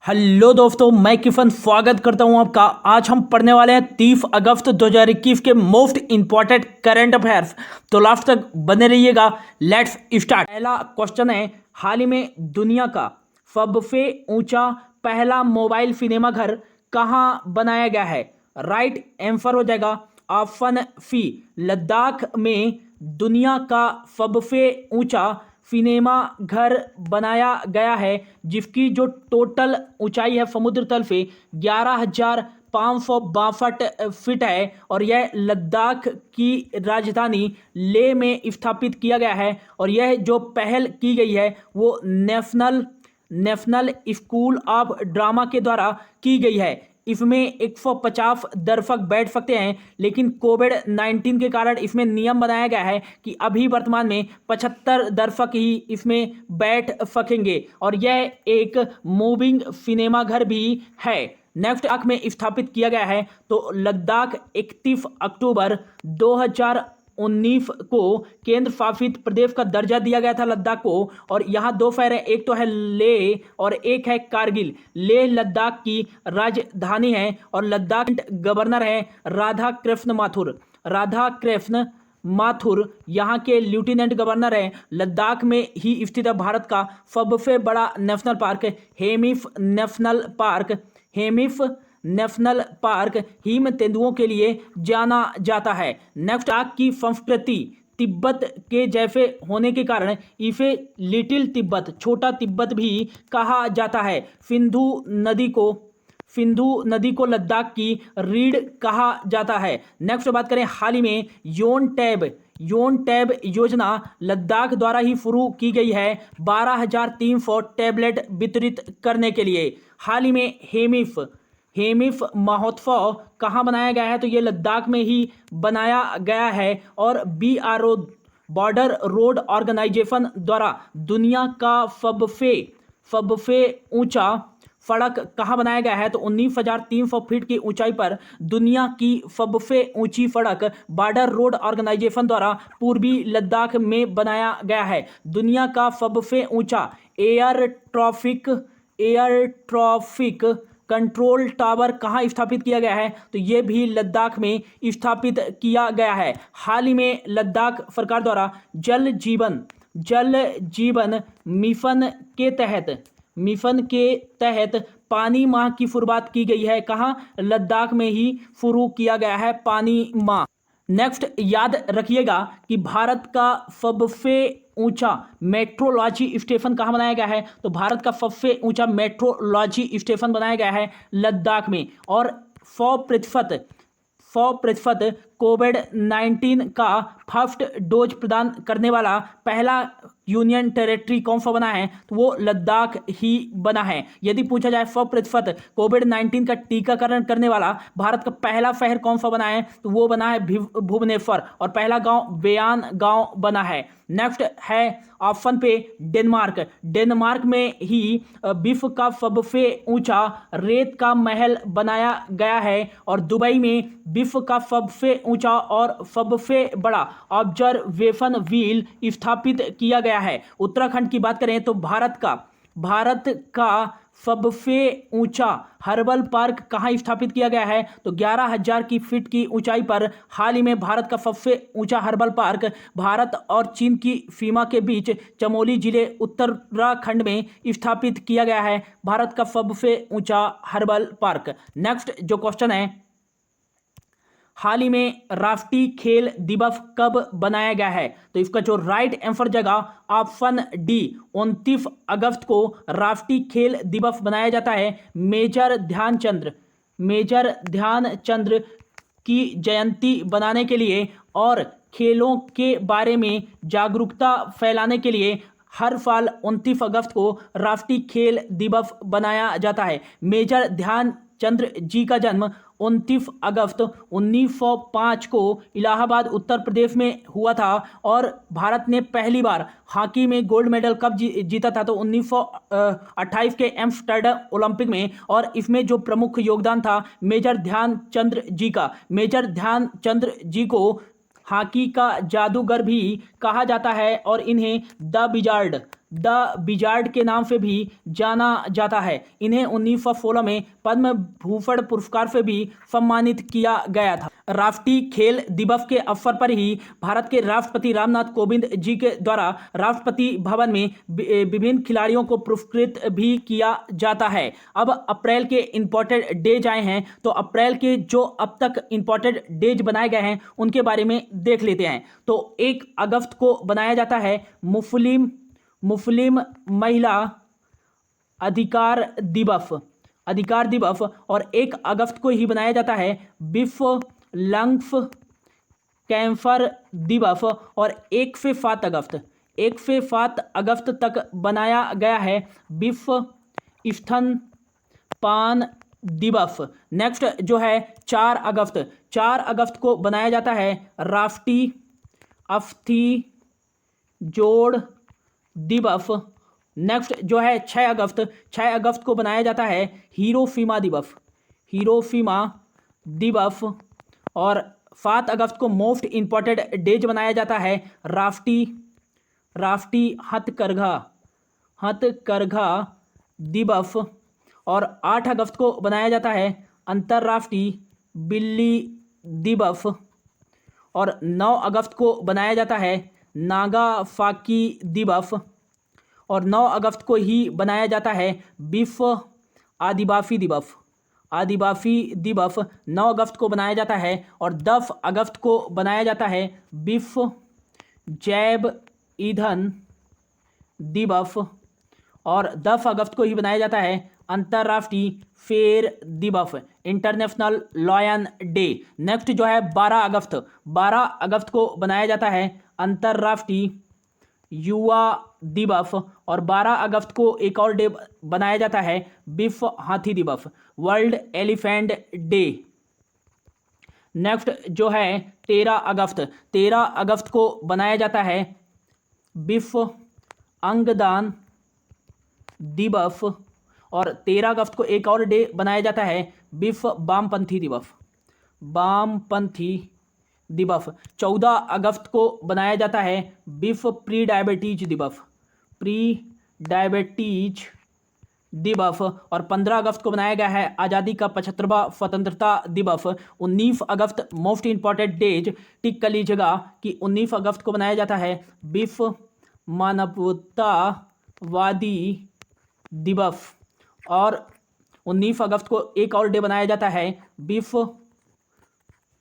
Hello दोस्तों, मैं किफन स्वागत करता हूं आपका। आज हम पढ़ने वाले हैं 30 अगस्त 2021 के मोस्ट इंपॉर्टेंट करंट अफेयर्स। तो लास्ट तक बने रहिएगा। Let's start. पहला क्वेश्चन है, हाल ही में दुनिया का सबसे ऊंचा पहला मोबाइल सिनेमा घर कहां बनाया गया है? राइट आंसर हो जाएगा ऑप्शन सी, लद्दाख में दुनिया का सबसे ऊंचा सिनेमा घर बनाया गया है, जिसकी जो टोटल ऊंचाई है समुद्र तल से 11,562 फीट है और यह लद्दाख की राजधानी लेह में स्थापित किया गया है। और यह जो पहल की गई है वो नेशनल स्कूल ऑफ ड्रामा के द्वारा की गई है। इसमें 150 दर्शक बैठ सकते हैं, लेकिन कोविड-19 के कारण इसमें नियम बनाया गया है कि अभी वर्तमान में 75 दर्शक ही इसमें बैठ सकेंगे और यह एक मूविंग सिनेमा घर भी है। नेक्स्ट लद्दाख में स्थापित किया गया है। तो लद्दाख 31 अक्टूबर 2019 को केंद्र शासित प्रदेश का दर्जा दिया गया था लद्दाख को। और यहाँ दो शहर है, एक तो है लेह और एक है कारगिल। लेह लद्दाख की राजधानी है और लद्दाख गवर्नर है राधा कृष्ण माथुर यहाँ के लेफ्टिनेंट गवर्नर हैं। लद्दाख में ही स्थित है भारत का सबसे बड़ा नेशनल पार्क नेशनल पार्क हिम तेंदुओं के लिए जाना जाता है। नेक्स्ट, लद्दाख की संस्कृति तिब्बत के जैसे होने के कारण इसे लिटिल तिब्बत, छोटा तिब्बत भी कहा जाता है। सिंधु नदी को लद्दाख की रीढ़ कहा जाता है। नेक्स्ट बात करें, हाल ही में योन टैब योजना लद्दाख द्वारा ही शुरू की गई है 12,300 टैबलेट वितरित करने के लिए। हाल ही में हेमिफ महोत्सव कहाँ बनाया गया है? तो ये लद्दाख में ही बनाया गया है। और BRO बॉर्डर रोड ऑर्गेनाइजेशन द्वारा दुनिया का सबसे ऊंचा सड़क कहाँ बनाया गया है? तो 19,300 फीट की ऊंचाई पर दुनिया की सबसे ऊंची सड़क बॉर्डर रोड ऑर्गेनाइजेशन द्वारा पूर्वी लद्दाख में बनाया गया है। दुनिया का सबसे ऊंचा एयर ट्रैफिक कंट्रोल टावर कहाँ स्थापित किया गया है? तो ये भी लद्दाख में स्थापित किया गया है। हाल ही में लद्दाख सरकार द्वारा जल जीवन मिशन के तहत पानी माह की शुरुआत की गई है। कहाँ? लद्दाख में ही शुरू किया गया है पानी माह। नेक्स्ट, याद रखिएगा कि भारत का सबसे ऊंचा मेट्रोलॉजी स्टेशन कहाँ बनाया गया है? तो भारत का सबसे ऊंचा मेट्रोलॉजी स्टेशन बनाया गया है लद्दाख में। और 100% कोविड-19 का फर्स्ट डोज प्रदान करने वाला पहला यूनियन टेरिटरी कौन सा बना है? तो वो लद्दाख ही बना है। यदि पूछा जाए 100% कोविड-19 का टीकाकरण करने वाला भारत का पहला शहर कौन सा बना है? तो वो बना है भुवनेश्वर और पहला गांव बेयान गांव बना है। नेक्स्ट है ऑप्शन पे डेनमार्क में ही विश्व का सबसे ऊंचा रेत का महल बनाया गया है। और दुबई में विश्व का सबसे ऊंचा और सबसे बड़ा ऑब्जर्वेशन व्हील स्थापित किया गया है। उत्तराखंड की बात करें तो भारत का सबसे ऊंचा हर्बल पार्क कहाँ स्थापित किया गया है? तो 11,000 की फीट की ऊंचाई पर हाल ही में भारत का सबसे ऊंचा हर्बल पार्क भारत और चीन की सीमा के बीच चमोली जिले उत्तराखंड में स्थापित किया गया है भारत का सबसे ऊंचा हर्बल पार्क। नेक्स्ट जो क्वेश्चन है, हाल ही में राष्ट्रीय खेल दिवस कब बनाया गया है? तो इसका जो राइट आंसर जाएगा ऑप्शन डी, 29 अगस्त को राष्ट्रीय खेल दिवस बनाया जाता है मेजर ध्यानचंद्र की जयंती बनाने के लिए और खेलों के बारे में जागरूकता फैलाने के लिए। हर साल 29 अगस्त को राष्ट्रीय खेल दिवस बनाया जाता है। मेजर ध्यानचंद्र जी का जन्म 29 अगस्त 1905 को इलाहाबाद उत्तर प्रदेश में हुआ था। और भारत ने पहली बार हॉकी में गोल्ड मेडल कब जीता था? तो 1928 के एम्स्टर्डम ओलंपिक में। और इसमें जो प्रमुख योगदान था मेजर ध्यानचंद्र जी का। मेजर ध्यानचंद्र जी को हॉकी का जादूगर भी कहा जाता है और इन्हें द द विजार्ड के नाम से भी जाना जाता है। इन्हें 1916 में पद्म भूषण पुरस्कार से भी सम्मानित किया गया था। राष्ट्रीय खेल दिवस के अवसर पर ही भारत के राष्ट्रपति रामनाथ कोविंद जी के द्वारा राष्ट्रपति भवन में विभिन्न खिलाड़ियों को पुरस्कृत भी किया जाता है। अब अप्रैल के इंपॉर्टेंट डेज आए हैं, तो अप्रैल के जो अब तक इंपॉर्टेंट डेज बनाए गए हैं उनके बारे में देख लेते हैं। तो 1 अगस्त को बनाया जाता है मुस्लिम महिला अधिकार दिवस और 1 अगस्त को ही बनाया जाता है विश्व लंग्स कैंसर दिवस और 1 से 7 अगस्त तक बनाया गया है विश्व स्तनपान दिवस। नेक्स्ट जो है 4 अगस्त को बनाया जाता है राष्ट्रीय अस्थि जोड़ दिवस। नेक्स्ट जो है 6 अगस्त को बनाया जाता है हिरोशिमा दिवस और 7 अगस्त को मोस्ट इम्पॉर्टेंट डेज बनाया जाता है राष्ट्रीय हथकरघा दिवस और 8 अगस्त को बनाया जाता है अंतर्राष्ट्रीय बिल्ली दिवस और 9 अगस्त को बनाया जाता है नागासाकी दिवस और 9 अगस्त को ही बनाया जाता है विश्व आदिवासी दिवस 9 अगस्त को बनाया जाता है और 10 अगस्त को बनाया जाता है विश्व जैव ईंधन दिवस और 10 अगस्त को ही बनाया जाता है अंतर्राष्ट्रीय शेर दिवस इंटरनेशनल लायन डे। नेक्स्ट जो है 12 अगस्त को बनाया जाता है अंतर्राष्ट्रीय युवा दिवस और 12 अगस्त को एक और डे बनाया जाता है विश्व हाथी दिवस वर्ल्ड एलिफेंट डे। नेक्स्ट जो है 13 अगस्त को बनाया जाता है विश्व अंगदान दिवस और 13 अगस्त को एक और डे बनाया जाता है विश्व वामपंथी दिवस 14 अगस्त को बनाया जाता है विश्व प्री डायबिटीज दिवस और 15 अगस्त को बनाया गया है आज़ादी का 75वां स्वतंत्रता दिवस। 19 अगस्त मोस्ट इंपॉर्टेंट डेज टिक कर लीजिएगा कि 19 अगस्त को बनाया जाता है विश्व मानवतावादी दिवस और 19 अगस्त को एक और डे बनाया जाता है विश्व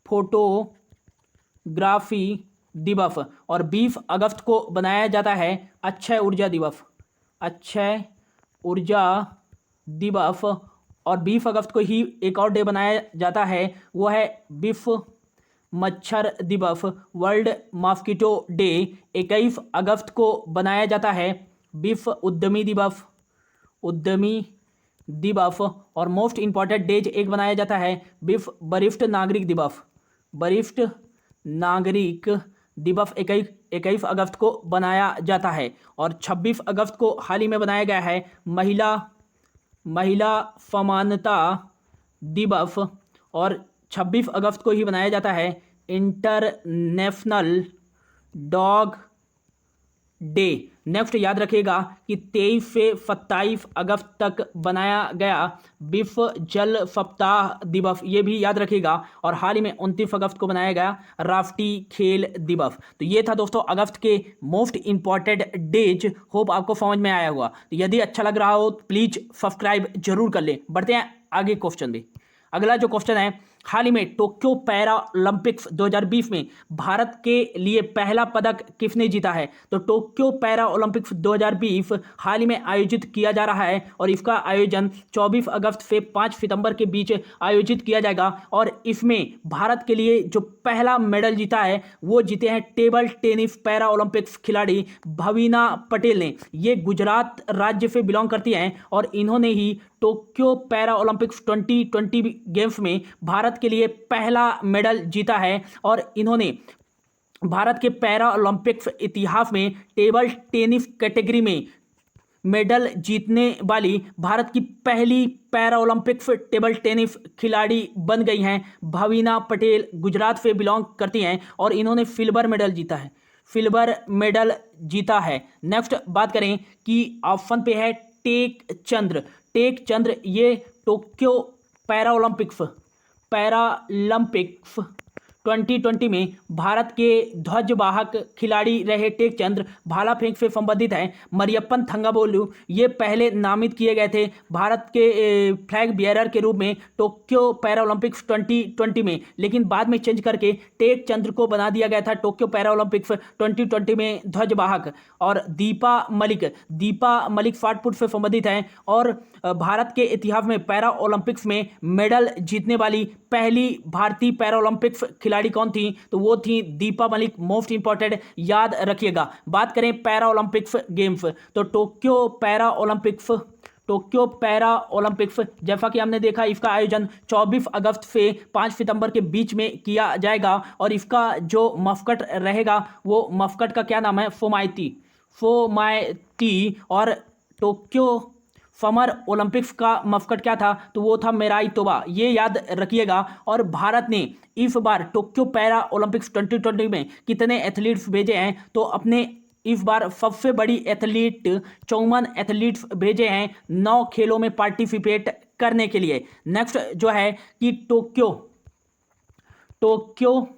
फोटोग्राफी दिवस और 20 अगस्त को बनाया जाता है अक्षय ऊर्जा दिवस और 20 अगस्त को ही एक और डे बनाया जाता है वो है विश्व मच्छर दिवस वर्ल्ड मॉस्किटो डे। 21 अगस्त को बनाया जाता है विश्व उद्यमी दिवस और मोस्ट इंपॉर्टेंट डेज एक बनाया जाता है विश्व वरिष्ठ नागरिक दिवस 21 अगस्त को बनाया जाता है और 26 अगस्त को हाल ही में बनाया गया है महिला समानता दिवस और 26 अगस्त को ही बनाया जाता है इंटरनेशनल डॉग डे। नेक्स्ट याद रखिएगा कि 23 से 27 अगस्त तक बनाया गया विश्व जल सप्ताह दिवस, ये भी याद रखिएगा। और हाल ही में 29 अगस्त को बनाया गया राष्ट्रीय खेल दिवस। तो ये था दोस्तों अगस्त के मोस्ट इंपॉर्टेंट डेज। होप आपको समझ में आया होगा। तो यदि अच्छा लग रहा हो प्लीज सब्सक्राइब जरूर कर ले। बढ़ते हैं आगे क्वेश्चन भी। अगला जो क्वेश्चन है, हाल ही में टोक्यो पैरा ओलंपिक्स 2020 में भारत के लिए पहला पदक किसने जीता है? तो टोक्यो पैरा ओलंपिक्स 2020 हाल ही में आयोजित किया जा रहा है और इसका आयोजन 24 अगस्त से 5 सितंबर के बीच आयोजित किया जाएगा। और इसमें भारत के लिए जो पहला मेडल जीता है वो जीते हैं टेबल टेनिस पैरा ओलंपिक्स खिलाड़ी भवीना पटेल ने। ये गुजरात राज्य से बिलोंग करती हैं और इन्होंने ही टोक्यो पैरा ओलंपिक्स 2020 गेम्स में भारत के लिए पहला मेडल जीता है। और इन्होंने भारत के पैरा ओलंपिक्स इतिहास में टेबल टेनिस कैटेगरी में मेडल जीतने वाली भारत की पहली पैरा ओलंपिक्स टेबल टेनिस खिलाड़ी बन गई हैं। भवीना पटेल गुजरात से बिलोंग करती हैं और इन्होंने सिल्वर मेडल जीता है। सिल्वर मेडल जीता है। नेक्स्ट बात करें कि ऑप्शन पे है टेक चंद्र। टेक चंद्र ये टोक्यो पैरालंपिक्स 2020 में भारत के ध्वजवाहक खिलाड़ी रहे टेक चंद्र भाला फेंक से संबंधित हैं। मरियप्पन थंगावेलु ये पहले नामित किए गए थे भारत के फ्लैग बियरर के रूप में टोक्यो पैरालंपिक्स 2020 में, लेकिन बाद में चेंज करके टेक चंद्र को बना दिया गया था टोक्यो पैरालंपिक्स 2020 में ध्वजवाहक। और दीपा मलिक शॉटपुट से संबंधित हैं और भारत के इतिहास में पैरा ओलंपिक्स में मेडल जीतने वाली पहली भारतीय पैरालंपिक्स खिलाड़ी कौन थी? तो वो थी दीपा मलिक। मोस्ट इंपॉर्टेंट याद रखिएगा। बात करें पैरा ओलंपिक्स गेम्स तो टोक्यो पैरा ओलंपिक्स जैसा कि हमने देखा इसका आयोजन 24 अगस्त से 5 सितंबर के बीच में किया जाएगा और इसका जो मस्कट रहेगा वो मस्कट का क्या नाम है? फोमाइटी। और टोक्यो समर ओलंपिक्स का मस्कट क्या था? तो वो था मेराई तोबा। ये याद रखिएगा। और भारत ने इस बार टोक्यो पैरा ओलंपिक्स 2020 में कितने एथलीट्स भेजे हैं? तो अपने इस बार सबसे बड़ी एथलीट 54 एथलीट्स भेजे हैं 9 खेलों में पार्टिसिपेट करने के लिए। नेक्स्ट जो है कि टोक्यो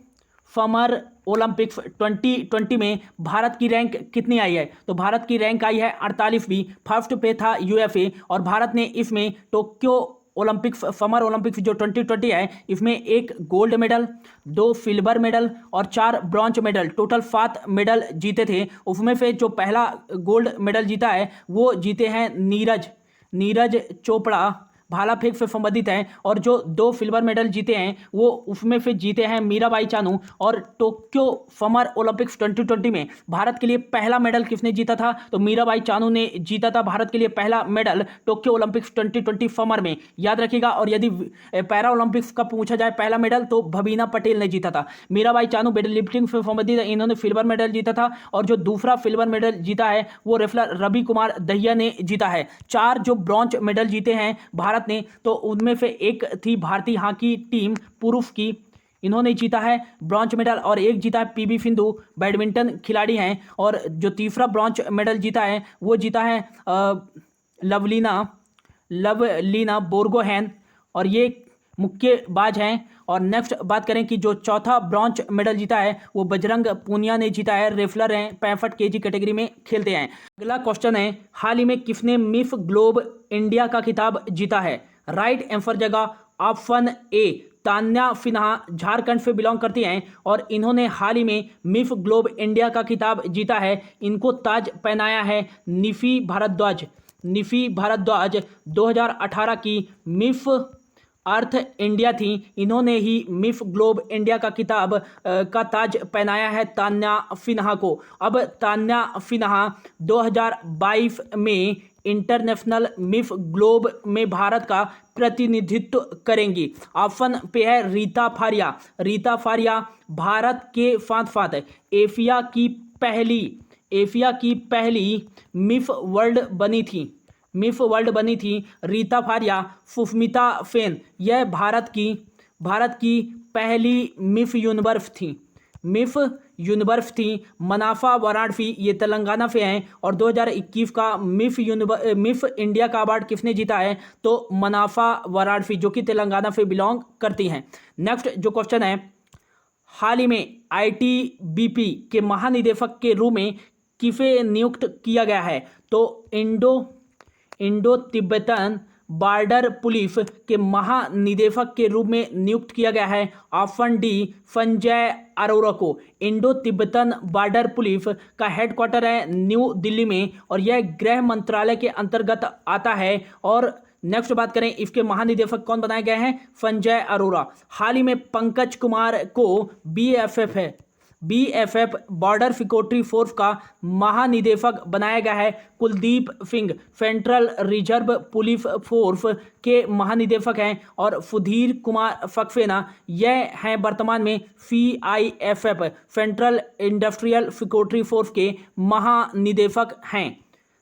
समर ओलंपिक्स 2020 में भारत की रैंक कितनी आई है? तो भारत की रैंक आई है 48वीं। फर्स्ट पे था यूएसए और भारत ने इसमें टोक्यो ओलंपिक्स समर ओलंपिक्स जो 2020 है इसमें 1 गोल्ड मेडल, 2 सिल्वर मेडल और 4 ब्रॉन्ज मेडल, टोटल 7 मेडल जीते थे। उसमें से जो पहला गोल्ड मेडल जीता है वो जीते हैं नीरज चोपड़ा, भाला फेंक से संबंधित हैं। और जो 2 सिल्वर मेडल जीते हैं वो उसमें से जीते हैं मीराबाई चानू। और टोक्यो समर ओलंपिक्स 2020 में भारत के लिए पहला मेडल किसने जीता था? तो मीराबाई चानू ने जीता था भारत के लिए पहला मेडल टोक्यो ओलंपिक्स 2020 समर में, याद रखिएगा। और यदि पैरा ओलंपिक्स का पूछा जाए पहला मेडल तो भवीना पटेल ने जीता था। मीराबाई चानू वेट लिफ्टिंग से संबंधित है, इन्होंने सिल्वर मेडल जीता था। और जो दूसरा सिल्वर मेडल जीता है वो रेसलर रवि कुमार दहिया ने जीता है। 4 जो ब्रॉन्ज मेडल जीते हैं भारत ने, तो उनमें से एक थी भारतीय हॉकी टीम पुरुष की, इन्होंने जीता है ब्रॉन्ज मेडल। और एक जीता है पीवी सिंधु, बैडमिंटन खिलाड़ी हैं। और जो तीसरा ब्रॉन्ज मेडल जीता है वो जीता है लवलीना बोर्गोहेन, और ये मुक्केबाज हैं। और नेक्स्ट बात करें कि जो चौथा ब्रॉन्ज मेडल जीता है वो बजरंग पूनिया ने जीता है, रेसलर हैं, 65 केजी कैटेगरी में खेलते हैं। अगला क्वेश्चन है, हाल ही में किसने मिस ग्लोब इंडिया का खिताब जीता है? राइट आंसर जगह ऑप्शन ए तान्या सिन्हा झारखंड से बिलोंग करती हैं और इन्होंने हाल ही में मिस ग्लोब इंडिया का खिताब जीता है। इनको ताज पहनाया है निफी भारद्वाज 2018 की मिस अर्थ इंडिया थी, इन्होंने ही मिस ग्लोब इंडिया का खिताब का ताज पहनाया है तान्या सिन्हा को। अब तान्या सिन्हा 2022 में इंटरनेशनल मिस ग्लोब में भारत का प्रतिनिधित्व करेंगी। ऑप्शन पे है रीता फारिया भारत के साथ साथ एशिया की पहली मिस वर्ल्ड बनी थी रीता फारिया। सुष्मिता सेन यह भारत की पहली मिस यूनिवर्स थी। मनाफा वाराणसी ये तेलंगाना से हैं और 2021 का मिस इंडिया का अवार्ड किसने जीता है? तो मनाफा वाराणसी जो कि तेलंगाना से बिलोंग करती हैं। नेक्स्ट जो क्वेश्चन है, हाल ही में ITBP के महानिदेशक के रूप में किसे नियुक्त किया गया है? तो इंडो तिब्बतन बॉर्डर पुलिस के महानिदेशक के रूप में नियुक्त किया गया है। ऑप्शन डी संजय अरोरा को। इंडो तिब्बतन बॉर्डर पुलिस का हेडक्वार्टर है न्यू दिल्ली में और यह गृह मंत्रालय के अंतर्गत आता है। और नेक्स्ट बात करें इसके महानिदेशक कौन बनाए गए हैं? संजय अरोरा। हाल ही में पंकज कुमार को BFF बॉर्डर सिक्योरिटी फोर्स का महानिदेशक बनाया गया है। Kuldeep Singh central reserve police force के महानिदेशक हैं और सुधीर कुमार सक्सेना यह हैं वर्तमान में CIFF central industrial security force के महानिदेशक हैं।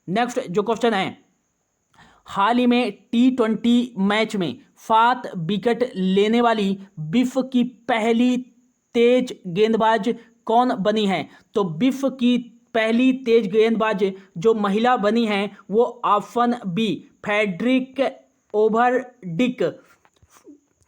नेक्स्ट जो क्वेश्चन है, हाल ही में T20 मैच में 7 विकेट लेने वाली विश्व की पहली तेज गेंदबाज कौन बनी हैं? तो विश्व की पहली तेज गेंदबाज जो महिला बनी हैं वो ऑप्शन बी फ्रेडरिक ओवरडिक।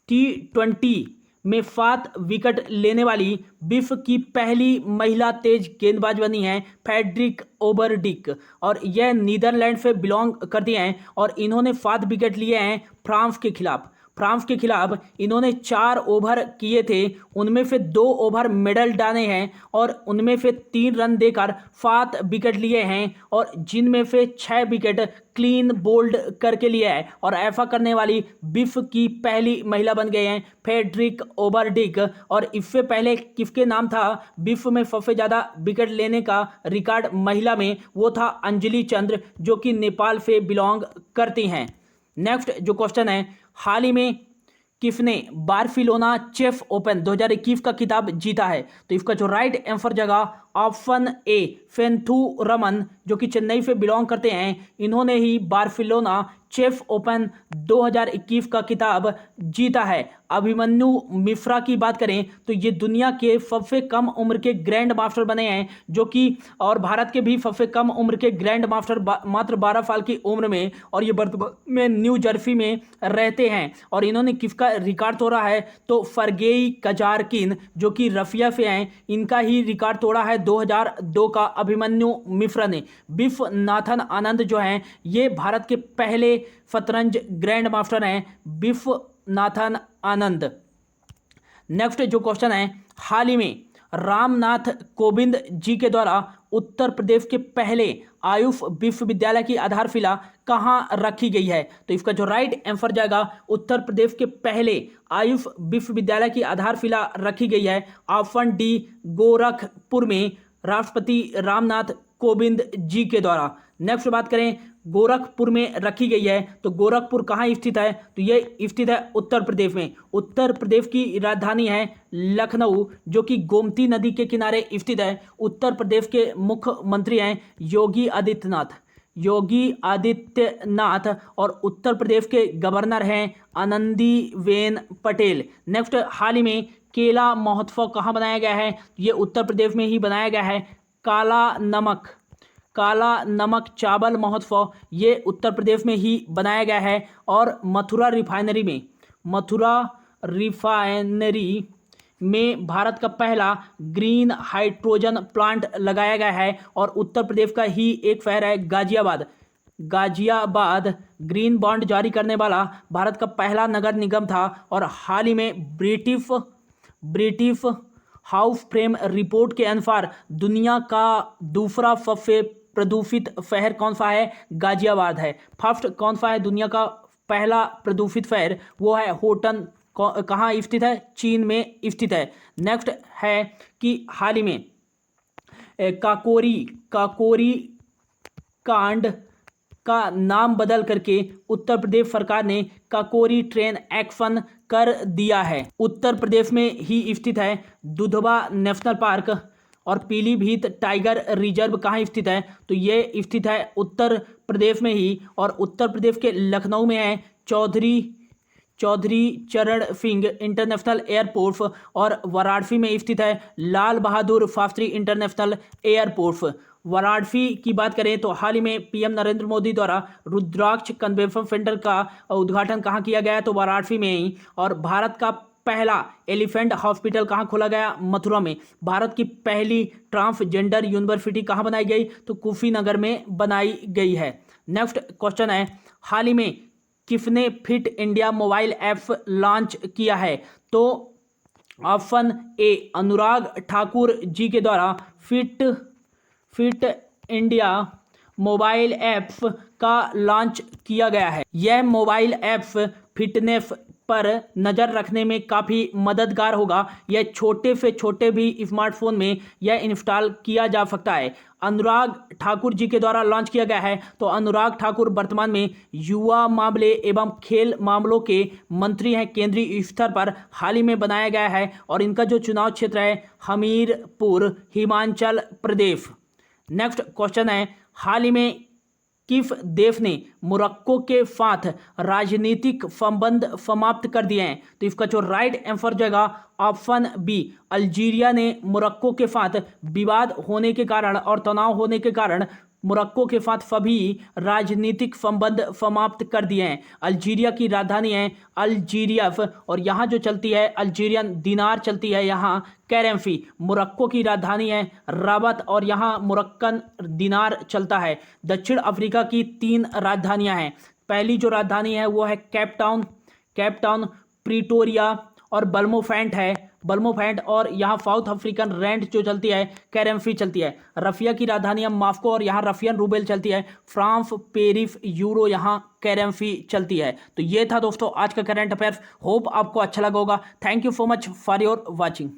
T20 में 7 विकेट लेने वाली विश्व की पहली महिला तेज गेंदबाज बनी हैं फ्रेडरिक ओवरडिक, और यह नीदरलैंड से बिलोंग करती हैं और इन्होंने 7 विकेट लिए हैं फ्रांस के खिलाफ। फ्रांस के खिलाफ इन्होंने 4 ओवर किए थे, उनमें से 2 ओवर मिडल डाले हैं और उनमें से 3 रन देकर 7 विकेट लिए हैं, और जिनमें से 6 विकेट क्लीन बोल्ड करके लिया है, और ऐसा करने वाली विश्व की पहली महिला बन गए हैं फ्रेडरिक ओवरडिक। और इससे पहले किसके नाम था विश्व में सबसे ज़्यादा विकेट लेने का रिकॉर्ड महिला में? वो था अंजलि चंद्र, जो कि नेपाल से बिलोंग करती हैं। नेक्स्ट जो क्वेश्चन है, हाल ही में किसने बार्सिलोना चेस ओपन 2021 का खिताब जीता है? तो इसका जो राइट आंसर जगह ऑप्शन ए फेंथू रमन, जो कि चेन्नई से बिलोंग करते हैं, इन्होंने ही बार्सिलोना चेस ओपन 2021 का खिताब जीता है। अभिमन्यु मिश्रा की बात करें तो ये दुनिया के सबसे कम उम्र के ग्रैंड मास्टर बने हैं, जो कि और भारत के भी सबसे कम उम्र के ग्रैंड मास्टर मात्र 12 साल की उम्र में, और ये वर्तमान में न्यू जर्सी में रहते हैं। और इन्होंने किसका रिकॉर्ड तोड़ा है? तो सर्गेई कजारकिन, जो कि रशिया से हैं, इनका ही रिकॉर्ड तोड़ा है 2002 का अभिमन्यु मिश्रा ने। विश्वनाथन आनंद जो हैं ये भारत के पहले शतरंज ग्रैंड मास्टर हैं, विश्वनाथन आनंद। नेक्स्ट जो क्वेश्चन है, हाल ही में रामनाथ कोविंद जी के द्वारा उत्तर प्रदेश के पहले आयुष विश्वविद्यालय की आधारशिला कहाँ रखी गई है? तो इसका जो राइट आंसर जाएगा उत्तर प्रदेश के पहले आयुष विश्वविद्यालय की आधारशिला रखी गई है ऑप्शन डी गोरखपुर में, राष्ट्रपति रामनाथ कोविंद जी के द्वारा। नेक्स्ट बात करें, गोरखपुर में रखी गई है, तो गोरखपुर कहाँ स्थित है? तो ये स्थित है उत्तर प्रदेश में। उत्तर प्रदेश की राजधानी है लखनऊ, जो कि गोमती नदी के किनारे स्थित है। उत्तर प्रदेश के मुख्यमंत्री हैं योगी आदित्यनाथ, योगी आदित्यनाथ, और उत्तर प्रदेश के गवर्नर हैं आनंदीबेन पटेल। नेक्स्ट, हाल ही में केला महोत्सव कहाँ बनाया गया है? ये उत्तर प्रदेश में ही बनाया गया है। काला नमक चावल महोत्सव ये उत्तर प्रदेश में ही बनाया गया है। और मथुरा रिफाइनरी में भारत का पहला ग्रीन हाइड्रोजन प्लांट लगाया गया है, और उत्तर प्रदेश का ही एक शहर है गाजियाबाद ग्रीन बॉन्ड जारी करने वाला भारत का पहला नगर निगम था। और हाल ही में ब्रिटिश हाउस फ्रेम रिपोर्ट के अनुसार दुनिया का दूसरा सबसे प्रदूषित शहर कौन सा है? गाजियाबाद है। फर्स्ट कौन सा है दुनिया का पहला प्रदूषित शहर? वो है होटन। कहाँ स्थित है? चीन में स्थित है। नेक्स्ट है कि हाल ही में काकोरी कांड का नाम बदल करके उत्तर प्रदेश सरकार ने काकोरी ट्रेन एक्शन कर दिया है। उत्तर प्रदेश में ही स्थित है दुधवा नेशनल पार्क। और पीलीभीत टाइगर रिजर्व कहाँ स्थित है? तो ये स्थित है उत्तर प्रदेश में ही, और उत्तर प्रदेश के लखनऊ में है चौधरी चरण सिंह इंटरनेशनल एयरपोर्ट, और वाराणसी में स्थित है लाल बहादुर शास्त्री इंटरनेशनल एयरपोर्ट। वाराणसी की बात करें तो हाल ही में पीएम नरेंद्र मोदी द्वारा रुद्राक्ष कन्वेंशन सेंटर का उद्घाटन कहाँ किया गया? तो वाराणसी में ही। और भारत का पहला एलिफेंट हॉस्पिटल कहाँ खोला गया? मथुरा में। भारत की पहली ट्रांसजेंडर यूनिवर्सिटी कहाँ बनाई गई? तो कुशीनगर में बनाई गई है। नेक्स्ट क्वेश्चन है, हाल ही में किसने fit India mobile app launch किया है? तो ऑप्शन ए अनुराग ठाकुर जी के द्वारा फिट इंडिया मोबाइल ऐप का लॉन्च किया गया है। यह मोबाइल ऐप फिटनेस पर नज़र रखने में काफ़ी मददगार होगा। यह छोटे से छोटे भी स्मार्टफोन में यह इंस्टॉल किया जा सकता है। अनुराग ठाकुर जी के द्वारा लॉन्च किया गया है। तो अनुराग ठाकुर वर्तमान में युवा मामले एवं खेल मामलों के मंत्री हैं केंद्रीय स्तर पर। हाल ही में बनाया गया है, और इनका जो चुनाव क्षेत्र है हमीरपुर हिमाचल प्रदेश। नेक्स्ट क्वेश्चन है, हाल ही में किफ देफ ने मोरक्को के साथ राजनीतिक संबंध समाप्त कर दिए हैं। तो इसका जो राइट आंसर जाएगा ऑप्शन बी, अल्जीरिया ने मोरक्को के साथ विवाद होने के कारण और तनाव होने के कारण मोरक्को के साथ सभी राजनीतिक संबंध समाप्त कर दिए हैं। अल्जीरिया की राजधानी है अल्जीरियफ और यहाँ जो चलती है अल्जीरियन दिनार चलती है, यहाँ कैरेंफी। मोरक्को की राजधानी है राबत और यहाँ मोरक्कन दिनार चलता है। दक्षिण अफ्रीका की 3 राजधानियाँ हैं। पहली जो राजधानी है वो है केप टाउन, प्रीटोरिया और बल्मोफेंट है, और यहाँ साउथ अफ्रीकन रैंड जो चलती है कैरेंफी चलती है। रफिया की राजधानी है मॉस्को और यहाँ रफियन रूबेल चलती है। फ्रांस, पेरिस, यूरो यहाँ कैरेंफी चलती है। तो ये था दोस्तों आज का करंट अफेयर्स। होप आपको अच्छा लगा होगा। Thank you so much for your watching.